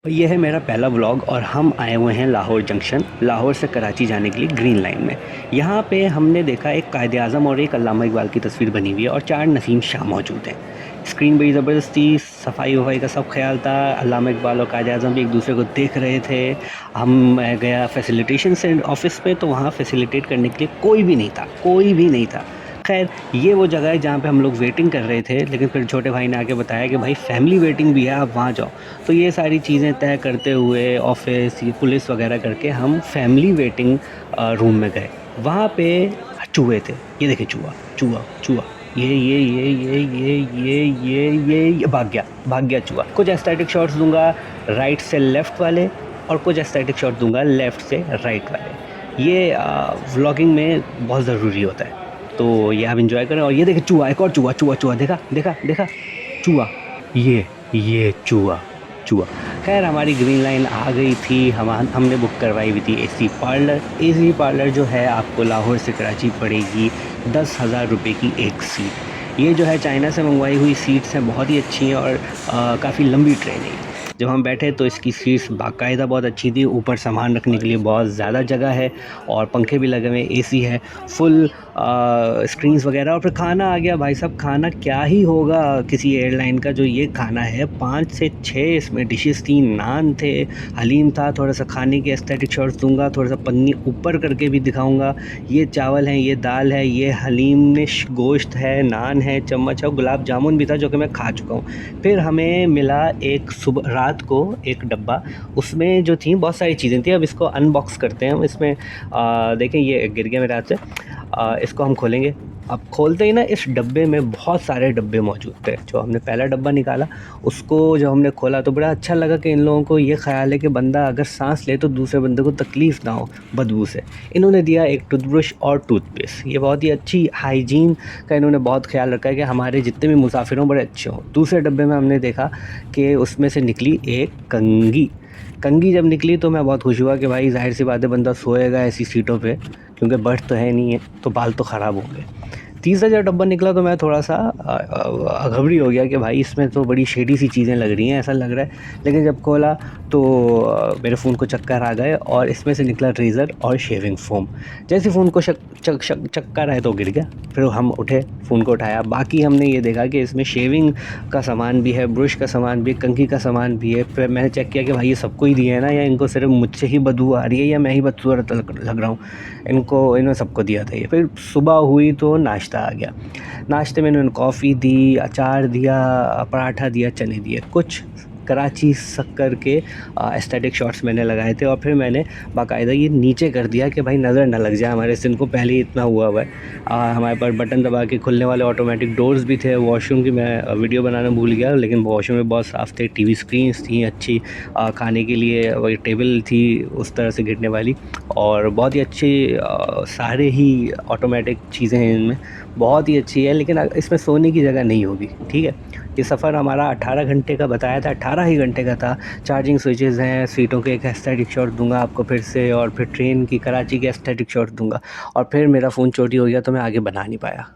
ये है मेरा पहला व्लॉग और हम आए हुए हैं लाहौर जंक्शन, लाहौर से कराची जाने के लिए ग्रीन लाइन में। यहाँ पे हमने देखा एक कायद-ए-आज़म और एक अल्लामा इकबाल की तस्वीर बनी हुई है और 4 नसीम शाह मौजूद हैं। स्क्रीन बड़ी ज़बरदस्त थी, सफाई-वफ़ाई का सब ख़्याल था, अल्लामा इकबाल और कायद-ए-आज़म भी एक दूसरे को देख रहे थे। मैं गया फैसिलिटेशन से ऑफ़िस पे, तो वहाँ फैसिलिटेट करने के लिए कोई भी नहीं था, कोई भी नहीं था। ख़ैर, ये वो जगह है जहाँ पे हम लोग वेटिंग कर रहे थे, लेकिन फिर छोटे भाई ने आके बताया कि भाई फैमिली वेटिंग भी है, आप वहाँ जाओ। तो ये सारी चीज़ें तय करते हुए ऑफ़िस, ये पुलिस वग़ैरह करके हम फैमिली वेटिंग रूम में गए। वहाँ पे चूहे थे, ये देखिए चूहा, चूहा, चूहा, ये भाग गया चूहा। कुछ एस्थेटिक शॉट्स दूँगा राइट से लेफ़्ट वाले और कुछ एस्थेटिक शॉट दूँगा लेफ़्ट से राइट वाले। ये व्लॉगिंग में बहुत ज़रूरी होता है। तो ये आप एन्जॉय करें और ये देखिए चूहा, एक और चूहा, चूहा, चूहा देखा, देखा, देखा? चूहा, ये चूहा, चूहा। ख़ैर हमारी ग्रीन लाइन आ गई थी, हमने बुक करवाई हुई थी एसी पार्लर। एसी पार्लर जो है आपको लाहौर से कराची पड़ेगी 10,000 रुपए की एक सीट। ये जो है चाइना से मंगवाई हुई सीट्स हैं, बहुत ही अच्छी हैं और काफ़ी लंबी ट्रेन है। जब हम बैठे तो इसकी सीट्स बाकायदा बहुत अच्छी थी, ऊपर सामान रखने के लिए बहुत ज़्यादा जगह है और पंखे भी लगे हुए हैं, एसी है, फुल स्क्रीन्स वगैरह। और फिर खाना आ गया, भाई साहब खाना क्या ही होगा किसी एयरलाइन का जो ये खाना है। 5 से 6 इसमें डिशेस थी, नान थे, हलीम था। थोड़ा सा खाने के एस्थेटिक शॉट्स दूंगा, थोड़ा सा पन्नी ऊपर करके भी दिखाऊंगा। ये चावल है, ये दाल है, ये हलीम में गोश्त है, नान है, चम्मच है, गुलाब जामुन भी था जो कि मैं खा चुका हूँ। फिर हमें मिला एक सुबह रात को एक डब्बा, उसमें जो थी बहुत सारी चीज़ें थी। अब इसको अनबॉक्स करते हैं हम। इसमें देखें ये गिर गया मेरे हाथ से। इसको हम खोलेंगे। अब खोलते ही ना इस डब्बे में बहुत सारे डब्बे मौजूद थे। जो हमने पहला डब्बा निकाला, उसको जब हमने खोला तो बड़ा अच्छा लगा कि इन लोगों को ये ख़्याल है कि बंदा अगर सांस ले तो दूसरे बंदे को तकलीफ़ ना हो बदबू से। इन्होंने दिया एक टूथब्रश और टूथपेस्ट। ये बहुत ही अच्छी हाइजीन का इन्होंने बहुत ख्याल रखा है कि हमारे जितने भी मुसाफिर हों बड़े अच्छे हों। दूसरे डब्बे में हमने देखा कि उसमें से निकली एक कंघी। कंघी जब निकली तो मैं बहुत खुश हुआ कि भाई ज़ाहिर सी बात है बंदा सोएगा ऐसी सीटों पे, क्योंकि बर्थ तो है नहीं है, तो बाल तो ख़राब होंगे। तीसरा जब डब्बा निकला तो मैं थोड़ा-सा घबरी हो गया कि भाई इसमें तो बड़ी शेडी सी चीज़ें लग रही हैं, ऐसा लग रहा है। लेकिन जब खोला तो मेरे फ़ोन को चक्कर आ गए और इसमें से निकला रेज़र और शेविंग फ़ोम। जैसे फ़ोन को चक्कर आए तो गिर गया। फिर हम उठे, फ़ोन को उठाया। बाकी हमने ये देखा कि इसमें शेविंग का सामान भी है, ब्रश का सामान भी है, कंघी का सामान भी है। फिर मैंने चेक किया कि भाई ये सबको ही दिए हैं ना, या इनको सिर्फ़ मुझसे ही बदबू आ रही है या मैं ही बदसूरत लग रहा हूँ। इन्होंने सबको दिया था ये। फिर सुबह हुई तो नाश्ता आ गया। नाश्ते में इन्होंने कॉफ़ी दी, अचार दिया, पराठा दिया, चने दिए। कुछ कराची शक्कर के एस्थेटिक शॉट्स मैंने लगाए थे और फिर मैंने बाकायदा ये नीचे कर दिया कि भाई नज़र ना लग जाए हमारे सिन को, पहले ही इतना हुआ हुआ है। हमारे पास बटन दबा के खुलने वाले ऑटोमेटिक डोर्स भी थे। वॉशरूम की मैं वीडियो बनाना भूल गया, लेकिन वॉशरूम में बहुत साफ़ थे। टीवी स्क्रीन्स थी अच्छी, खाने के लिए वही टेबल थी उस तरह से गिरने वाली, और बहुत ही अच्छी सारे ही ऑटोमेटिक चीज़ें हैं इनमें, बहुत ही अच्छी है। लेकिन इसमें सोने की जगह नहीं होगी, ठीक है। ये सफ़र हमारा 18 घंटे का बताया था, 18 ही घंटे का था। चार्जिंग स्विचेज़ हैं, सीटों के एक एस्थेटिक शॉट दूंगा आपको फिर से, और फिर ट्रेन की कराची के एस्थेटिक शॉट दूंगा। और फिर मेरा फ़ोन चोरी हो गया तो मैं आगे बना नहीं पाया।